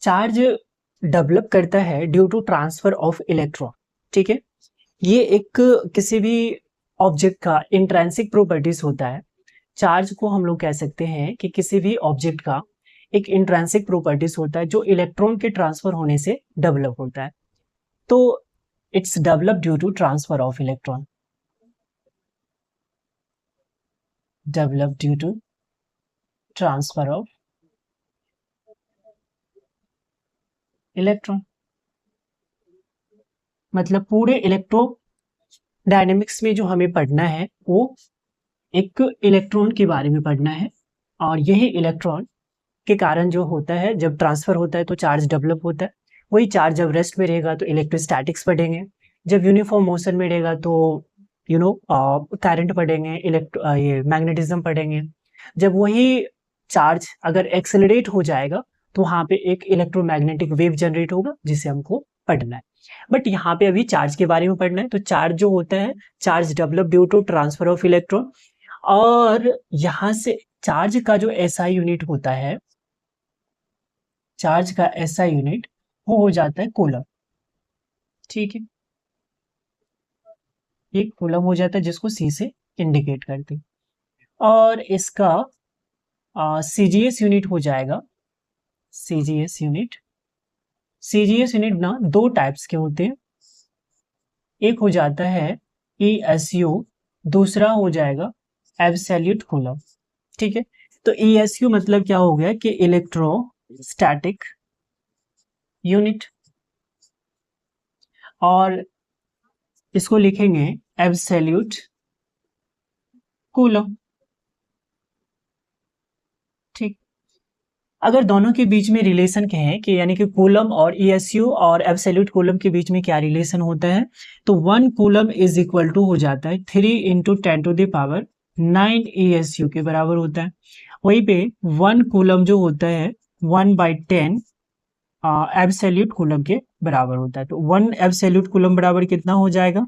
Charge develop करता है due to transfer of electron. ठीक है, ये एक किसी भी ऑब्जेक्ट का इंट्रिंसिक प्रॉपर्टीज होता है। चार्ज को हम लोग कह सकते हैं कि किसी भी ऑब्जेक्ट का एक इंट्रिंसिक प्रॉपर्टीज होता है जो इलेक्ट्रॉन के ट्रांसफर होने से डेवलप होता है। तो it's develop due to transfer of electron, develop due to transfer of electron. मतलब पूरे इलेक्ट्रो डायनेमिक्स में जो हमें पढ़ना है वो एक इलेक्ट्रॉन के बारे में पढ़ना है, और यही इलेक्ट्रॉन के कारण जो होता है, जब ट्रांसफर होता है तो चार्ज डेवलप होता है। वही चार्ज जब रेस्ट में रहेगा तो इलेक्ट्रोस्टैटिक्स पढ़ेंगे, जब यूनिफॉर्म मोशन में रहेगा तो करंट पढ़ेंगे, ये मैग्नेटिज्म पढ़ेंगे। जब वही चार्ज अगर एक्सेलरेट हो जाएगा तो वहां पे एक इलेक्ट्रोमैग्नेटिक वेव जनरेट होगा जिसे हमको पढ़ना है। बट यहाँ पे अभी चार्ज के बारे में पढ़ना है। तो चार्ज जो होता है, charge develop due to transfer of electron, और यहां से चार्ज का जो एसआई यूनिट होता है, चार्ज का एसआई यूनिट वो हो जाता है कूलम। ठीक है, ये कूलम हो जाता है जिसको सी से इंडिकेट करते हैं। और इसका सीजीएस यूनिट हो जाएगा, सीजीएस यूनिट। सीजीएस यूनिट ना दो टाइप्स के होते हैं, एक हो जाता है ईएसयू, दूसरा हो जाएगा एब्सोल्यूट कूलम। ठीक है, तो ईएसयू मतलब क्या हो गया कि इलेक्ट्रोस्टैटिक यूनिट, और इसको लिखेंगे एब्सोल्यूट कूलम। ठीक, अगर दोनों के बीच में रिलेशन कहें कि यानी कि कूलम और ईएसयू और एब्सोल्यूट कूलम के बीच में क्या रिलेशन होता है, तो 1 कूलम इज इक्वल टू हो जाता है 3 इंटू 10⁹ ईएसयू के बराबर होता है। वहीं पे 1 कूलम जो होता है 1/10 एब्सोल्यूट कूलम के बराबर होता है। तो 1 एब्सोल्यूट कूलम बराबर कितना हो जाएगा,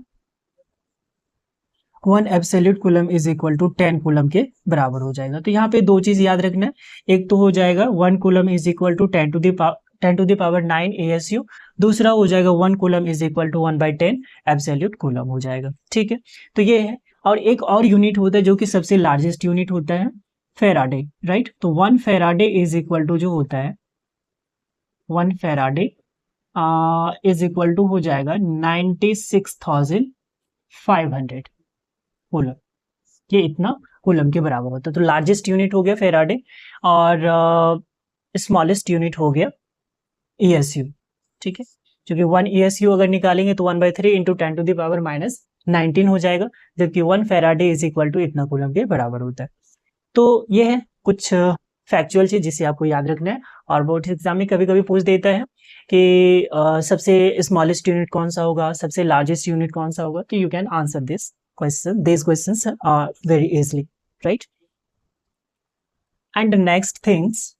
1 absolute coulomb is equal to 10 coulomb के बराबर हो जाएगा। तो यहाँ पे दो चीज याद रखना है, एक तो हो जाएगा 1 coulomb is equal to 10⁹ ESU, दूसरा हो जाएगा 1 coulomb is equal to 1/10 absolute coulomb हो जाएगा। ठीक है, तो ये है। और एक और यूनिट होता है जो कि सबसे लार्जेस्ट यूनिट होता है, फेराडे। राइट, तो 1 फेराडे इज इक्वल टू जो होता है 1 फेराडे इज इक्वल टू हो जाएगा 96,500 कूलम। ये इतना कूलम के बराबर होता है। तो लार्जेस्ट यूनिट हो गया फेराडे, और स्मॉलेस्ट यूनिट हो गया ईएसयू। ठीक है, क्योंकि 1 ईएसयू अगर निकालेंगे तो 1/3 इंटू 10⁻⁻19 हो जाएगा, जबकि 1 फेराडे इज इक्वल टू इतना कूलम के बराबर होता है। तो ये है कुछ फैक्चुअल चीज जिसे आपको याद रखना है। और बोर्ड एग्जाम में कभी कभी पूछ देता है कि सबसे स्मॉलेस्ट यूनिट कौन सा होगा, सबसे लार्जेस्ट यूनिट कौन सा होगा, तो you can answer these questions very easily, right? And the next things,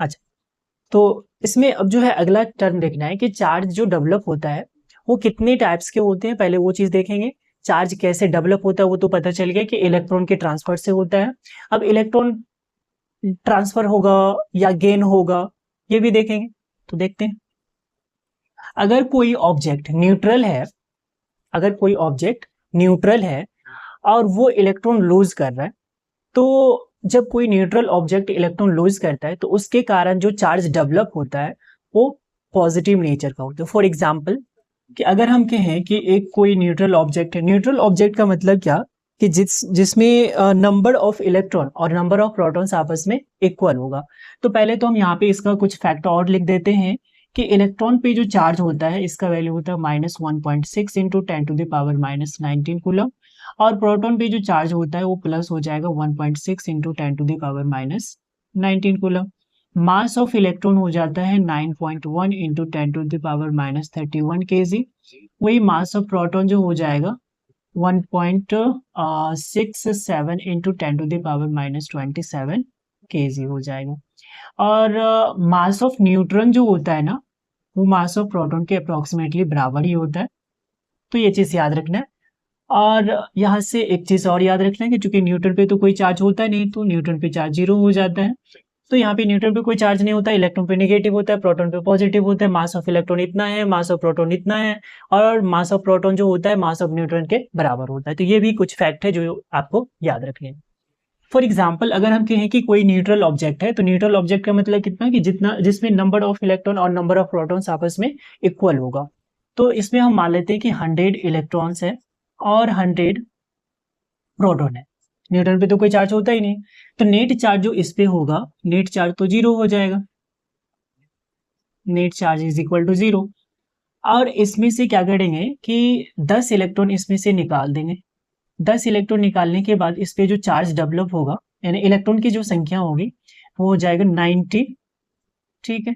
अच्छा, तो इसमें अब जो है अगला टर्म देखना है कि चार्ज जो डेवलप होता है वो कितने टाइप्स के होते हैं, पहले वो चीज देखेंगे। चार्ज कैसे डेवलप होता है वो तो पता चल गया कि इलेक्ट्रॉन के ट्रांसफर से होता है। अब इलेक्ट्रॉन ट्रांसफर होगा या गेन होगा ये भी देखेंगे। तो देखते हैं, अगर कोई ऑब्जेक्ट न्यूट्रल है, अगर कोई ऑब्जेक्ट न्यूट्रल है और वो इलेक्ट्रॉन लूज कर रहा है, तो जब कोई न्यूट्रल ऑब्जेक्ट इलेक्ट्रॉन लूज करता है तो उसके कारण जो चार्ज डेवलप होता है वो पॉजिटिव नेचर का होता है। फॉर एग्जाम्पल, कि अगर हम कहें कि एक कोई न्यूट्रल ऑब्जेक्ट है, न्यूट्रल ऑब्जेक्ट का मतलब क्या कि जिसमें नंबर ऑफ इलेक्ट्रॉन और नंबर ऑफ प्रोटॉन्स आपस में इक्वल होगा। तो पहले तो हम यहाँ पे इसका कुछ फैक्ट और लिख देते हैं कि इलेक्ट्रॉन पे जो चार्ज होता है इसका वैल्यू होता है -1.6 इंटू 10⁻⁻19 कूलम, और प्रोटॉन पे जो चार्ज होता है वो प्लस हो जाएगा 1.6 into 10⁻⁻19 coulomb. Mass of electron हो जाता है 9.1 इंटू 10⁻31 kg। वही मास ऑफ प्रोटॉन जो हो जाएगा 1.67 इंटू 10⁻⁻27 kg हो जाएगा। और मास ऑफ न्यूट्रॉन जो होता है ना वो मास ऑफ प्रोटॉन के अप्रोक्सीमेटली बराबर ही होता है। तो ये चीज याद रखना है। और यहाँ से एक चीज और याद रखना है कि चूंकि न्यूट्रॉन पे तो कोई चार्ज होता नहीं, तो न्यूट्रॉन पे चार्ज 0 हो जाता है। तो यहाँ पे न्यूट्रॉन पे कोई चार्ज नहीं होता, इलेक्ट्रॉन पे नेगेटिव होता है, प्रोटॉन पे पॉजिटिव होता है। मास ऑफ इलेक्ट्रॉन इतना है, मास ऑफ प्रोटॉन इतना है, और मास ऑफ प्रोटॉन जो होता है मास ऑफ न्यूट्रॉन के बराबर होता है। तो ये भी कुछ फैक्ट है जो आपको याद रखने हैं। फॉर एग्जाम्पल, अगर हम कहें कि कोई न्यूट्रल ऑब्जेक्ट है, तो न्यूट्रल ऑब्जेक्ट का मतलब कितना, कि जितना जिसमें नंबर ऑफ इलेक्ट्रॉन और नंबर ऑफ प्रोटॉन्स आपस में इक्वल होगा। तो इसमें हम मान लेते हैं कि 100 इलेक्ट्रॉन्स है और 100 प्रोटॉन है। न्यूट्रॉन पे तो कोई चार्ज होता ही नहीं, तो नेट चार्ज जो इस पे होगा, नेट चार्ज तो 0 हो जाएगा। Net charge is equal to 0। और इसमें से क्या करेंगे कि 10 इलेक्ट्रॉन इसमें से निकाल देंगे। 10 इलेक्ट्रॉन निकालने के बाद इस पे जो चार्ज डेवलप होगा, यानी इलेक्ट्रॉन की जो संख्या होगी वो हो जाएगा 90। ठीक है,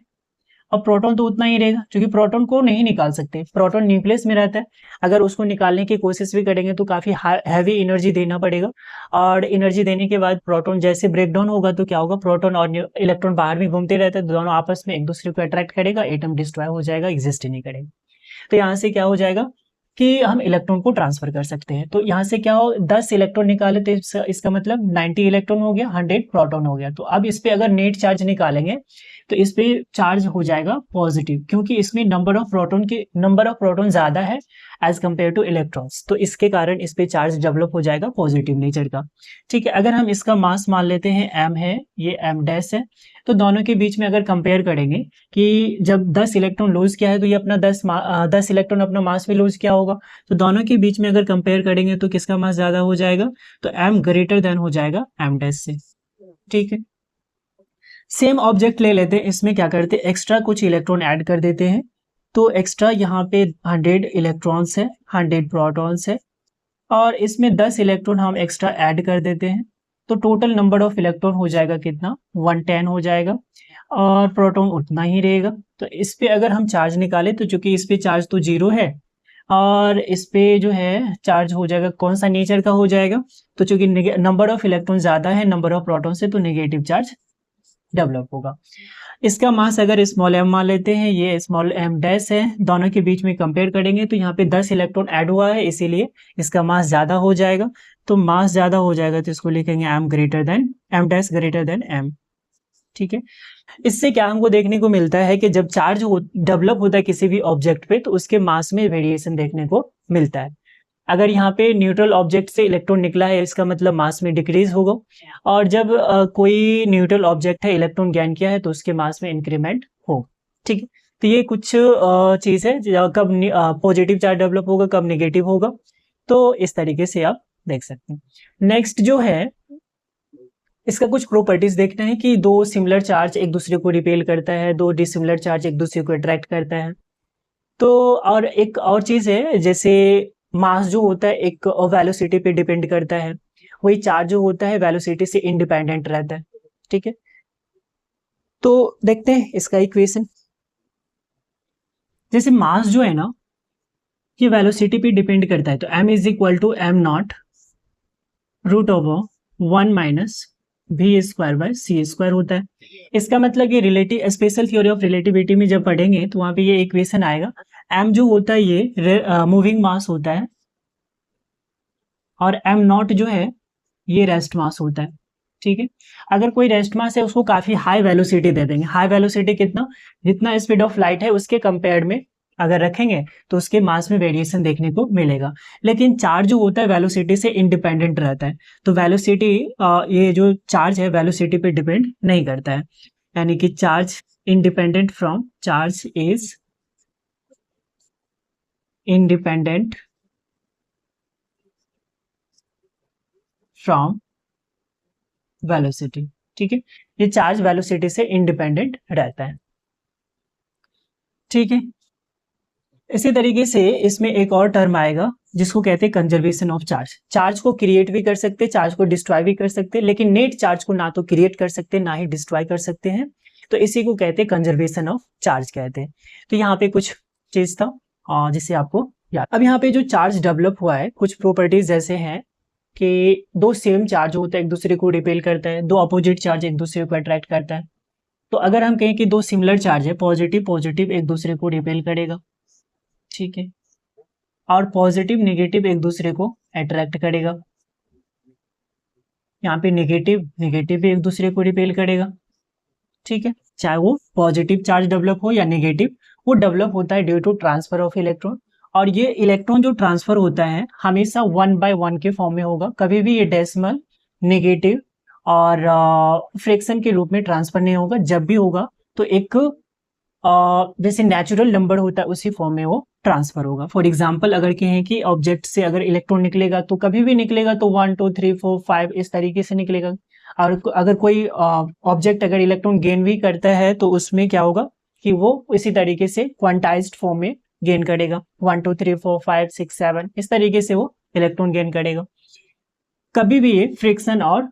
और प्रोटॉन तो उतना ही रहेगा, क्योंकि प्रोटॉन को नहीं निकाल सकते, प्रोटॉन न्यूक्लियस में रहता है। अगर उसको निकालने की कोशिश भी करेंगे तो काफी हैवी एनर्जी देना पड़ेगा, और एनर्जी देने के बाद प्रोटॉन जैसे ब्रेक डाउन होगा तो क्या होगा, प्रोटॉन और इलेक्ट्रॉन बाहर में घूमते रहते हैं, दोनों आपस में एक दूसरे को अट्रैक्ट करेगा, एटम डिस्ट्रॉय हो जाएगा, एग्जिस्ट ही नहीं करेगा। तो यहाँ से क्या हो जाएगा कि हम इलेक्ट्रॉन को ट्रांसफर कर सकते हैं। तो यहाँ से क्या हो, 10 इलेक्ट्रॉन निकाले तो इसका मतलब 90 इलेक्ट्रॉन हो गया, 100 प्रोटॉन हो गया। तो अब इस पे अगर नेट चार्ज निकालेंगे तो इस पे चार्ज हो जाएगा पॉजिटिव, क्योंकि इसमें नंबर ऑफ प्रोटॉन ज्यादा है एज कंपेयर टू इलेक्ट्रॉन्स, तो इसके कारण इस पे चार्ज डेवलप हो जाएगा पॉजिटिव नेचर का। ठीक है, अगर हम इसका मास मान लेते हैं m है, ये m डैश है, तो दोनों के बीच में अगर कंपेयर करेंगे कि जब 10 इलेक्ट्रॉन लूज किया है तो ये अपना 10 इलेक्ट्रॉन अपना मास भी लूज किया होगा, तो दोनों के बीच में अगर कंपेयर करेंगे तो किसका मास ज्यादा हो जाएगा, तो m ग्रेटर देन हो जाएगा m डैश से। ठीक है, सेम ऑब्जेक्ट ले लेते हैं, इसमें क्या करते हैं, एक्स्ट्रा कुछ इलेक्ट्रॉन ऐड कर देते हैं। तो एक्स्ट्रा यहाँ पे 100 इलेक्ट्रॉन्स है, 100 प्रोटॉन्स है, और इसमें 10 इलेक्ट्रॉन हम एक्स्ट्रा ऐड कर देते हैं। तो टोटल नंबर ऑफ इलेक्ट्रॉन हो जाएगा कितना, 110 हो जाएगा, और प्रोटॉन उतना ही रहेगा। तो इस पे अगर हम चार्ज निकालें तो चूंकि इस पे चार्ज तो 0 है, और इस पे जो है चार्ज हो जाएगा, कौन सा नेचर का हो जाएगा, तो चूंकि नंबर ऑफ इलेक्ट्रॉन ज्यादा है नंबर ऑफ प्रोटॉन से, तो नेगेटिव चार्ज डेवलप होगा। इसका मास अगर स्मॉल m मान लेते हैं, ये स्मॉल m डैश है, दोनों के बीच में कंपेयर करेंगे तो यहाँ पे 10 इलेक्ट्रॉन ऐड हुआ है, इसीलिए इसका मास ज्यादा हो जाएगा। तो मास ज्यादा हो जाएगा तो इसको लिखेंगे m dash greater than m। ठीक है, इससे क्या हमको देखने को मिलता है कि जब चार्ज डेवलप होता है किसी भी ऑब्जेक्ट पे, तो उसके मास में वेरिएशन देखने को मिलता है। अगर यहाँ पे न्यूट्रल ऑब्जेक्ट से इलेक्ट्रॉन निकला है, इसका मतलब मास में डिक्रीज होगा, और जब कोई न्यूट्रल ऑब्जेक्ट है इलेक्ट्रॉन गेन किया है तो उसके मास में इंक्रीमेंट हो। ठीक है, तो ये कुछ चीज है, कब पॉजिटिव चार्ज डेवलप होगा, कब नेगेटिव होगा, तो इस तरीके से आप देख सकते हैं। नेक्स्ट जो है, इसका कुछ प्रॉपर्टीज देखना है कि दो सिमिलर चार्ज एक दूसरे को रिपेल करता है, दो डिसिमिलर चार्ज एक दूसरे को अट्रैक्ट करता है। तो और एक और चीज है, जैसे मास जो होता है एक वेलोसिटी पे डिपेंड करता है, वही चार्ज जो होता है वेलोसिटी से इंडिपेंडेंट रहता है। ठीक है, तो देखते हैं इसका इक्वेशन। जैसे मास जो है ना, ये वेलोसिटी पे डिपेंड करता है, तो m is equal to m0 root over 1 minus v square by c square होता है। इसका मतलब ये relative special theory of relativity में जब पढ़ेंगे तो वहां पे ये इक्वेशन आएगा। m जो होता है ये मूविंग मास होता है, और m0 जो है ये रेस्ट मास होता है। ठीक है, अगर कोई रेस्ट मास है उसको काफी हाई वेलोसिटी दे देंगे। हाई वेलोसिटी कितना, जितना स्पीड ऑफ लाइट है उसके कंपेयर में अगर रखेंगे तो उसके मास में वेरिएशन देखने को मिलेगा। लेकिन चार्ज जो होता है वेलोसिटी से इंडिपेंडेंट रहता है, तो वेलोसिटी ये जो चार्ज है वेलोसिटी पे डिपेंड नहीं करता है, यानी कि charge independent from charge is independent from velocity. ठीक है, ये चार्ज वेलोसिटी से इंडिपेंडेंट रहता है। ठीक है, इसी तरीके से इसमें एक और टर्म आएगा जिसको कहते हैं कंजर्वेशन ऑफ चार्ज। चार्ज को क्रिएट भी कर सकते हैं, चार्ज को डिस्ट्रॉय भी कर सकते हैं, लेकिन नेट चार्ज को ना तो क्रिएट कर सकते ना ही डिस्ट्रॉय कर सकते हैं, तो इसी को कहते हैं कंजर्वेशन ऑफ चार्ज कहते हैं। तो यहाँ पे कुछ चीज था जिससे आपको याद। अब यहाँ पे जो चार्ज डेवलप हुआ है, कुछ प्रॉपर्टीज जैसे हैं कि दो सेम चार्ज होता है एक दूसरे को रिपेल करता है, दो अपोजिट चार्ज एक दूसरे को अट्रैक्ट करता है। तो अगर हम कहें कि दो सिमिलर चार्ज है, पॉजिटिव पॉजिटिव एक दूसरे को रिपेल करेगा। ठीक है, और पॉजिटिव नेगेटिव एक दूसरे को अट्रैक्ट करेगा। यहाँ पे नेगेटिव नेगेटिव भी एक दूसरे को रिपेल करेगा, ठीक है, चाहे वो पॉजिटिव चार्ज डेवलप हो या नेगेटिव, वो डेवलप होता है due to transfer of electron. और ये इलेक्ट्रॉन जो ट्रांसफर होता है हमेशा 1/1 के फॉर्म में होगा, कभी भी ये डेसिमल, नेगेटिव और फ्रैक्शन के रूप में ट्रांसफर नहीं होगा। जब भी होगा तो एक जैसे नेचुरल नंबर होता है उसी फॉर्म में वो ट्रांसफर होगा। फॉर एग्जाम्पल अगर कहें कि ऑब्जेक्ट से अगर इलेक्ट्रॉन निकलेगा तो कभी भी निकलेगा तो 1 2 3 4 5 इस तरीके से निकलेगा। और अगर कोई ऑब्जेक्ट अगर इलेक्ट्रॉन गेन भी करता है तो उसमें क्या होगा कि वो इसी तरीके से क्वांटाइज्ड फॉर्म में गेन करेगा, 1 2 3 4 5 6 7 इस तरीके से वो इलेक्ट्रॉन गेन करेगा। कभी भी ये फ्रिक्शन और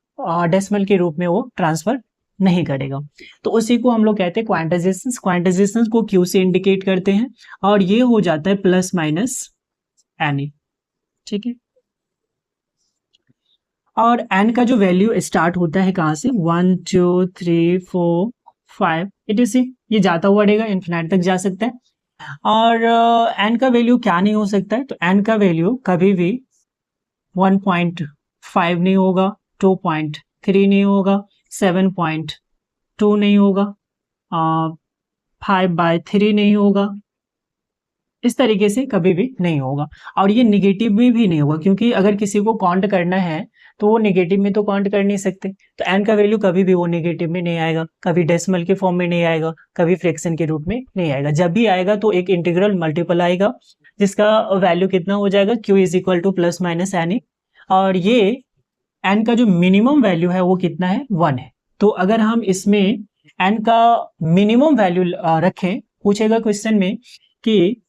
डेसिमल के रूप में वो ट्रांसफर नहीं करेगा। तो उसी को हम लोग कहते हैं क्वांटाइजेशन। क्वांटाइजेशन को क्यू से इंडिकेट करते हैं और ये हो जाता है प्लस माइनस एन, ठीक है। और एन का जो वैल्यू स्टार्ट होता है कहाँ से, 1 2 3 4 5 etc, ये जाता हुआ रहेगा, इन्फिनाइट तक जा सकता है। और एन का वैल्यू क्या नहीं हो सकता है, तो एन का वैल्यू कभी भी 1.5 नहीं होगा, 2.3 नहीं होगा, 7.2 नहीं होगा, 5/3 नहीं होगा, इस तरीके से कभी भी नहीं होगा। और ये निगेटिव में भी नहीं होगा, क्योंकि अगर किसी को काउंट करना है तो वो नेगेटिव में तो काउंट कर नहीं सकते। तो एन का वैल्यू कभी भी वो नेगेटिव में नहीं आएगा, कभी डेसिमल के फॉर्म में नहीं आएगा, कभी फ्रैक्शन के रूप में नहीं आएगा। जब भी आएगा तो एक इंटीग्रल मल्टीपल आएगा जिसका वैल्यू कितना हो जाएगा, q is equal to plus minus n. और ये एन का जो मिनिमम वैल्यू है वो कितना है, 1 है। तो अगर हम इसमें एन का मिनिमम वैल्यू रखें, पूछेगा क्वेश्चन में कि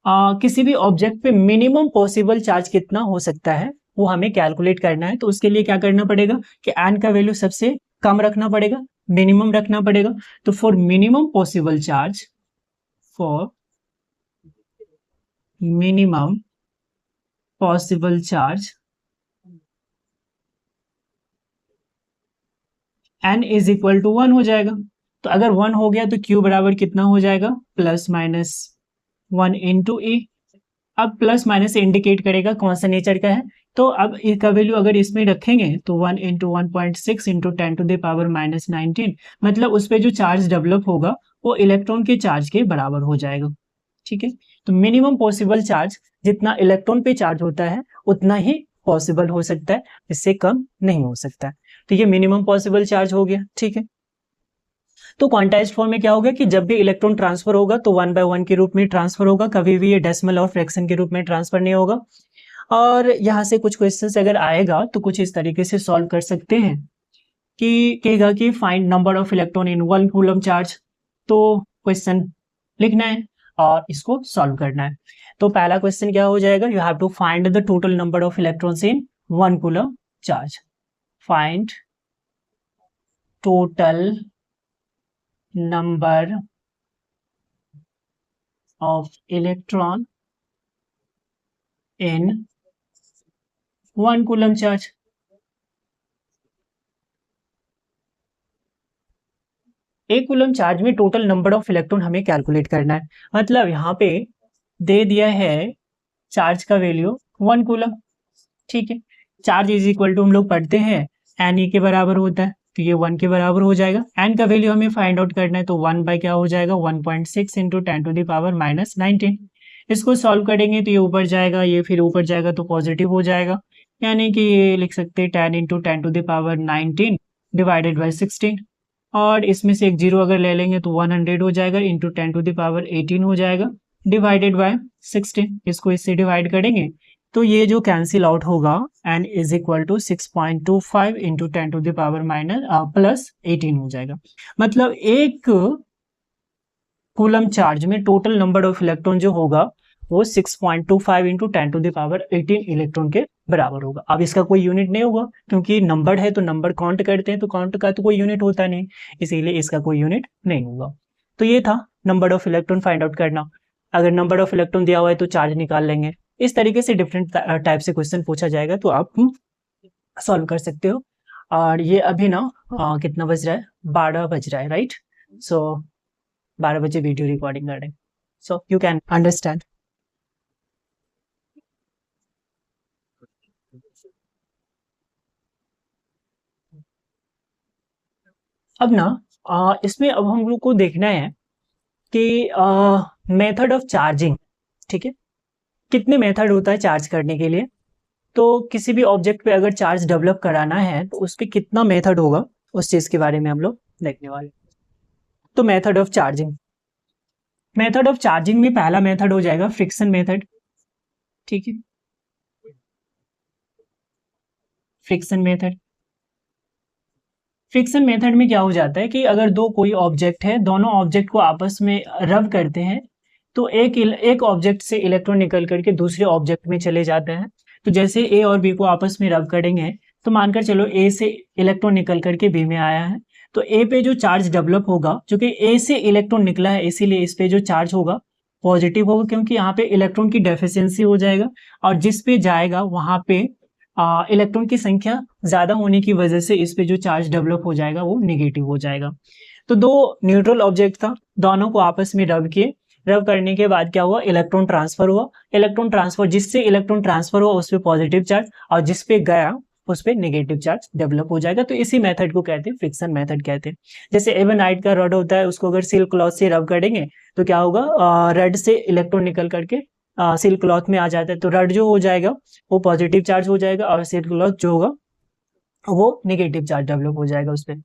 किसी भी ऑब्जेक्ट पे मिनिमम पॉसिबल चार्ज कितना हो सकता है वो हमें कैलकुलेट करना है। तो उसके लिए क्या करना पड़ेगा कि एन का वैल्यू सबसे कम रखना पड़ेगा, मिनिमम रखना पड़ेगा। तो for minimum possible charge, for minimum possible charge n is equal to 1 हो जाएगा। तो अगर 1 हो गया तो क्यू बराबर कितना हो जाएगा, प्लस माइनस 1 इंटू ई। अब प्लस माइनस से इंडिकेट करेगा कौन सा नेचर का है। तो अब इसका वैल्यू अगर इसमें रखेंगे तो 1 इंटू 1.6 इंटू 10⁻⁻19, मतलब उस पर जो चार्ज डेवलप होगा वो इलेक्ट्रॉन के चार्ज के बराबर हो जाएगा, ठीक है। तो मिनिमम पॉसिबल चार्ज जितना इलेक्ट्रॉन पे चार्ज होता है उतना ही पॉसिबल हो सकता है, इससे कम नहीं हो सकता है। तो ये मिनिमम पॉसिबल चार्ज हो गया, ठीक है। तो क्वांटाइज्ड फॉर्म में क्या होगा कि जब भी इलेक्ट्रॉन ट्रांसफर होगा तो 1/1 के रूप में ट्रांसफर होगा, कभी भी ये डेसिमल और फ्रैक्शन के रूप में ट्रांसफर नहीं होगा। और यहाँ से कुछ क्वेश्चंस अगर आएगा तो कुछ इस तरीके से सॉल्व कर सकते हैं कि कहेगा कि find number of electron in 1 coulomb charge. तो क्वेश्चन लिखना है और इसको सॉल्व करना है। तो पहला क्वेश्चन क्या हो जाएगा, you have to find the total number of electrons in 1 coulomb charge. Find total number of electron in 1 coulomb charge। एक कूलम चार्ज में टोटल नंबर ऑफ इलेक्ट्रॉन हमें कैलकुलेट करना है। मतलब यहाँ पे दे दिया है चार्ज का वैल्यू 1 कूलम, ठीक है। चार्ज इज इक्वल टू हम लोग पढ़ते हैं एन ई के बराबर होता है, तो ये 1 के बराबर हो जाएगा। एन का वैल्यू हमें फाइंड आउट करना है, तो 1 बाय क्या हो जाएगा, 1.6 इंटू 10⁻⁻19। इसको सॉल्व करेंगे तो ये ऊपर जाएगा, ये फिर ऊपर जाएगा तो पॉजिटिव हो जाएगा, यानी कि ये लिख सकते हैं 10 इंटू 10⁻19 डिवाइडेड बाई 16। और इसमें से एक जीरो अगर ले लेंगे तो 100 हो जाएगा, इंटू 10⁻18 हो जाएगा डिवाइडेड बाय 16। इसको इससे डिवाइड करेंगे तो ये जो कैंसिल आउट होगा n is equal to 6.25 into 10⁻+18 हो जाएगा। मतलब एक कूलम चार्ज में टोटल नंबर ऑफ इलेक्ट्रॉन जो होगा वो 6.25 इंटू 10⁻18 इलेक्ट्रॉन के बराबर होगा। अब इसका कोई यूनिट नहीं होगा क्योंकि नंबर है तो नंबर काउंट करते हैं, तो काउंट का तो कोई यूनिट होता नहीं, इसीलिए इसका कोई यूनिट नहीं होगा। तो ये था number of electron find out करना। अगर नंबर ऑफ इलेक्ट्रॉन दिया हुआ है तो चार्ज निकाल लेंगे। इस तरीके से डिफरेंट टाइप से क्वेश्चन पूछा जाएगा तो आप सॉल्व कर सकते हो। और ये अभी ना कितना बज रहा है, 12 बज रहा है, राइट। सो 12 बजे वीडियो रिकॉर्डिंग कर रहे हैं, सो यू कैन अंडरस्टैंड। अब ना इसमें अब हम लोग को देखना है कि मेथड ऑफ चार्जिंग, ठीक है, कितने मेथड होता है चार्ज करने के लिए। तो किसी भी ऑब्जेक्ट पे अगर चार्ज डेवलप कराना है तो उस पे कितना मेथड होगा, उस चीज के बारे में हम लोग देखने वाले। तो मेथड ऑफ चार्जिंग में पहला मेथड हो जाएगा फ्रिक्शन मेथड, ठीक है। फ्रिक्शन मेथड, फ्रिक्शन मेथड में क्या हो जाता है कि अगर दो कोई ऑब्जेक्ट है, दोनों ऑब्जेक्ट को आपस में रब करते हैं, तो एक ऑब्जेक्ट से इलेक्ट्रॉन निकल करके दूसरे ऑब्जेक्ट में चले जाते हैं। तो जैसे ए और बी को आपस में रब करेंगे, तो मानकर चलो ए से इलेक्ट्रॉन निकल करके बी में आया है, तो ए पे जो चार्ज डेवलप होगा, क्योंकि ए से इलेक्ट्रॉन निकला है इसीलिए इस पे जो चार्ज होगा पॉजिटिव होगा, क्योंकि यहाँ पे इलेक्ट्रॉन की डेफिशिएंसी हो जाएगा। और जिस पे जाएगा वहां पे इलेक्ट्रॉन की संख्या ज्यादा होने की वजह से इस पे जो चार्ज डेवलप हो जाएगा वो निगेटिव हो जाएगा। तो दो न्यूट्रल ऑब्जेक्ट था, दोनों को आपस में रब किए, रब करने के बाद क्या हुआ, इलेक्ट्रॉन ट्रांसफर हुआ। इलेक्ट्रॉन ट्रांसफर, जिससे इलेक्ट्रॉन ट्रांसफर हुआ उस पर पॉजिटिव चार्ज, और जिस पे गया उस पर नेगेटिव चार्ज डेवलप हो जाएगा। तो इसी मेथड को कहते हैं फ्रिक्शन मेथड कहते हैं। जैसे एवनाइट का रड होता है, उसको अगर सिल्क क्लॉथ से रब करेंगे तो क्या होगा, रड से इलेक्ट्रॉन निकल करके सिल्क क्लॉथ में आ जाता है, तो रड जो हो जाएगा वो पॉजिटिव चार्ज हो जाएगा, और सिल्क क्लॉथ जो होगा वो नेगेटिव चार्ज डेवलप हो जाएगा उस पर।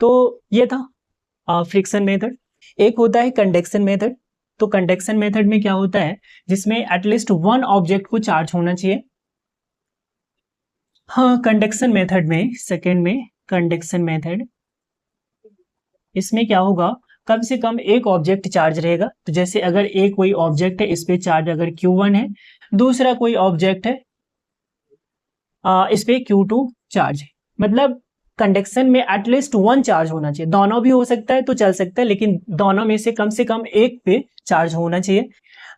तो ये था फ्रिक्शन मेथड। एक होता है कंडक्शन मेथड। तो कंडक्शन मेथड में क्या होता है, जिसमें एटलीस्ट वन ऑब्जेक्ट को चार्ज होना चाहिए। हाँ, कंडक्शन मेथड में, सेकेंड में कंडक्शन मेथड, इसमें क्या होगा, कम से कम एक ऑब्जेक्ट चार्ज रहेगा। तो जैसे अगर एक कोई ऑब्जेक्ट है, इस पे चार्ज अगर Q1 है, दूसरा कोई ऑब्जेक्ट है इस पे Q2 चार्ज है, मतलब कंडक्शन में एटलीस्ट वन चार्ज होना चाहिए। दोनों भी हो सकता है तो चल सकता है, लेकिन दोनों में से कम एक पे चार्ज होना चाहिए।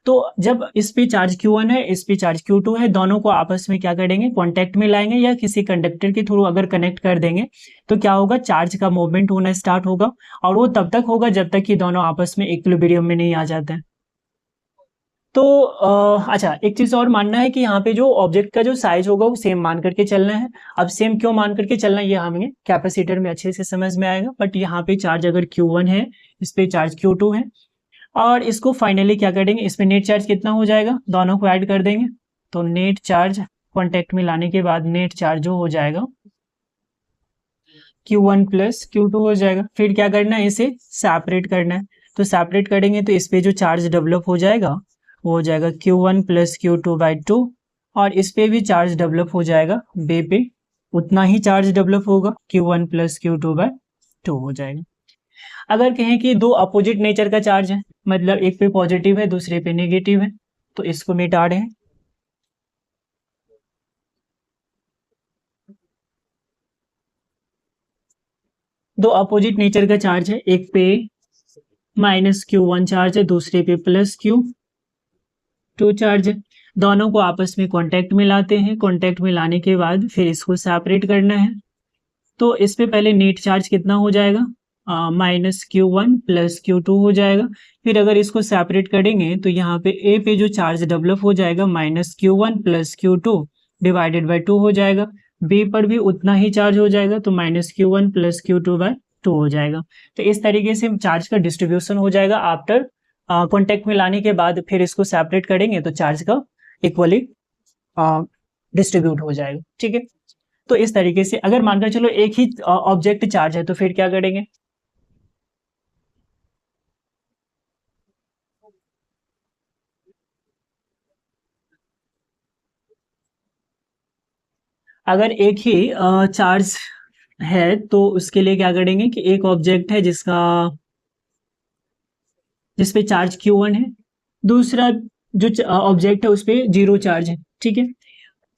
तो जब इस पे चार्ज Q1 है, इस पे चार्ज Q2 है, दोनों को आपस में क्या करेंगे, कांटेक्ट में लाएंगे, या किसी कंडक्टर के थ्रू अगर कनेक्ट कर देंगे तो क्या होगा, चार्ज का मूवमेंट होना स्टार्ट होगा। और वो तब तक होगा जब तक कि दोनों आपस में इक्विलिब्रियम में नहीं आ जाते हैं। तो अच्छा, एक चीज और मानना है कि यहाँ पे जो ऑब्जेक्ट का जो साइज होगा वो सेम मान करके चलना है। अब सेम क्यों मान करके चलना है, ये हमें कैपेसिटर में अच्छे से समझ में आएगा। बट यहाँ पे चार्ज अगर Q1 है, इस पे चार्ज Q2 है, और इसको फाइनली क्या करेंगे, इस पे नेट चार्ज कितना हो जाएगा, दोनों को ऐड कर देंगे, तो नेट चार्ज कॉन्टेक्ट में लाने के बाद नेट चार्ज जो हो जाएगा Q1 प्लस Q2 हो जाएगा। फिर क्या करना है, इसे सेपरेट करना है। तो सेपरेट करेंगे तो इस पे जो चार्ज डेवलप हो जाएगा वो हो जाएगा Q1 प्लस Q2/2, और इस पे भी चार्ज डेवलप हो जाएगा, बे पे उतना ही चार्ज डेवलप होगा, Q1 प्लस Q2/2 हो जाएगा। अगर कहें कि दो अपोजिट नेचर का चार्ज है, मतलब एक पे पॉजिटिव है दूसरे पे नेगेटिव है, तो इसको मिटा रहे हैं। दो अपोजिट नेचर का चार्ज है, एक पे -Q1 चार्ज है, दूसरे पे प्लस Q2 चार्ज है। दोनों को आपस में कांटेक्ट में लाते हैं, कांटेक्ट में लाने के बाद फिर इसको सेपरेट करना है। तो इस पे पहले नेट चार्ज कितना हो जाएगा, -Q1 प्लस Q2 हो जाएगा। फिर अगर इसको सेपरेट करेंगे तो यहाँ पे ए पे जो चार्ज डेवलप हो जाएगा -Q1 प्लस Q2/2 हो जाएगा। बी पर भी उतना ही चार्ज हो जाएगा, तो -Q1 प्लस Q2/2 हो जाएगा। तो इस तरीके से चार्ज का डिस्ट्रीब्यूशन हो जाएगा। आफ्टर कॉन्टेक्ट में लाने के बाद फिर इसको सेपरेट करेंगे तो चार्ज का इक्वली डिस्ट्रीब्यूट हो जाएगा, ठीक है। तो इस तरीके से अगर मानकर चलो एक ही ऑब्जेक्ट चार्ज है तो फिर क्या करेंगे, अगर एक ही चार्ज है तो उसके लिए क्या करेंगे कि एक ऑब्जेक्ट है जिस पे चार्ज Q1 है, दूसरा जो ऑब्जेक्ट है उस पे 0 चार्ज है, ठीक है।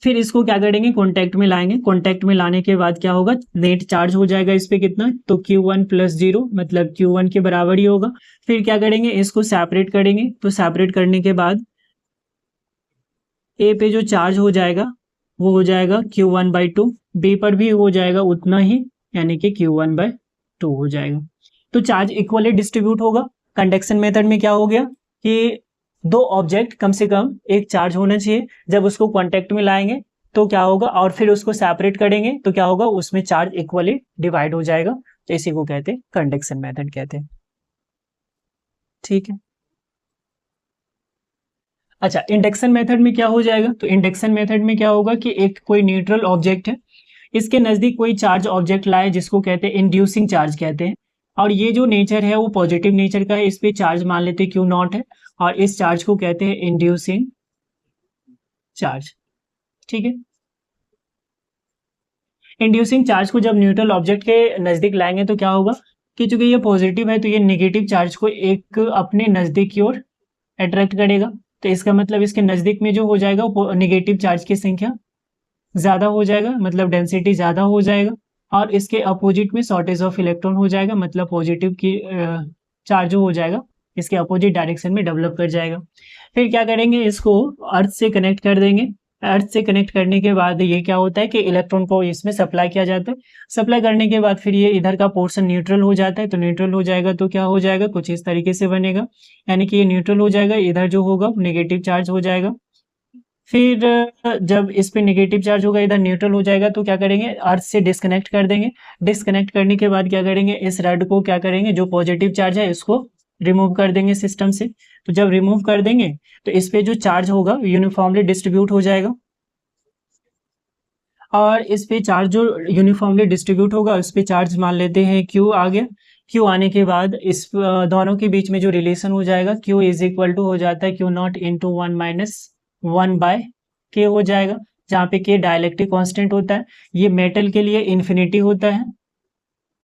फिर इसको क्या करेंगे, कॉन्टेक्ट में लाएंगे। कॉन्टेक्ट में लाने के बाद क्या होगा, नेट चार्ज हो जाएगा इस पे कितना, तो Q1 प्लस 0 मतलब Q1 के बराबर ही होगा। फिर क्या करेंगे, इसको सेपरेट करेंगे। तो सेपरेट करने के बाद ए पे जो चार्ज हो जाएगा वो हो जाएगा Q1/2, बी पर भी हो जाएगा उतना ही, यानी कि Q1/2 हो जाएगा। तो चार्ज इक्वली डिस्ट्रीब्यूट होगा। कंडक्शन मेथड में क्या हो गया कि दो ऑब्जेक्ट कम से कम एक चार्ज होना चाहिए, जब उसको कांटेक्ट में लाएंगे तो क्या होगा, और फिर उसको सेपरेट करेंगे तो क्या होगा, उसमें चार्ज इक्वली डिवाइड हो जाएगा। तो इसी को कहते हैं कंडक्शन मेथड कहते हैं। ठीक है। अच्छा, इंडक्शन मेथड में क्या हो जाएगा, तो इंडक्शन मेथड में क्या होगा कि एक कोई न्यूट्रल ऑब्जेक्ट है, इसके नजदीक कोई चार्ज ऑब्जेक्ट लाए जिसको कहते हैं इंड्यूसिंग चार्ज कहते हैं, और ये जो नेचर है वो पॉजिटिव नेचर का है, इस पे चार्ज मान लेते हैं क्यू नॉट है, और इस चार्ज को कहते हैं इंड्यूसिंग चार्ज। ठीक है। इंड्यूसिंग चार्ज को जब न्यूट्रल ऑब्जेक्ट के नजदीक लाएंगे तो क्या होगा कि चूंकि ये पॉजिटिव है तो ये नेगेटिव चार्ज को एक अपने नजदीक की ओर अट्रैक्ट करेगा, तो इसका मतलब इसके नजदीक में जो हो जाएगा वो नेगेटिव चार्ज की संख्या ज़्यादा हो जाएगा, मतलब डेंसिटी ज़्यादा हो जाएगा, और इसके अपोजिट में शॉर्टेज ऑफ इलेक्ट्रॉन हो जाएगा, मतलब पॉजिटिव की चार्ज जो हो जाएगा इसके अपोजिट डायरेक्शन में डेवलप कर जाएगा। फिर क्या करेंगे, इसको अर्थ से कनेक्ट कर देंगे। अर्थ से कनेक्ट करने के बाद ये क्या होता है कि इलेक्ट्रॉन को इसमें सप्लाई किया जाता है। सप्लाई करने के बाद फिर ये इधर का पोर्शन न्यूट्रल हो जाता है, तो न्यूट्रल हो जाएगा तो क्या हो जाएगा, कुछ इस तरीके से बनेगा, यानी कि ये न्यूट्रल हो जाएगा, इधर जो होगा नेगेटिव चार्ज हो जाएगा। फिर जब इस पे नेगेटिव चार्ज होगा, इधर न्यूट्रल हो जाएगा, तो क्या करेंगे, अर्थ से डिस्कनेक्ट कर देंगे। डिस्कनेक्ट करने के बाद क्या करेंगे, इस रड को क्या करेंगे, जो पॉजिटिव चार्ज है इसको रिमूव कर देंगे सिस्टम से। तो जब रिमूव कर देंगे तो इस पे जो चार्ज होगा यूनिफॉर्मली डिस्ट्रीब्यूट हो जाएगा, और इस पे चार्ज जो यूनिफॉर्मली डिस्ट्रीब्यूट होगा उस पे चार्ज मान लेते हैं क्यू आ गया। क्यू आने के बाद इस दोनों के बीच में जो रिलेशन हो जाएगा, क्यू इज इक्वल टू हो जाता है क्यू नॉट इंटू 1 - 1/k हो जाएगा, जहाँ पे के डाइलेक्ट्रिक कांस्टेंट होता है। ये मेटल के लिए इन्फिनिटी होता है,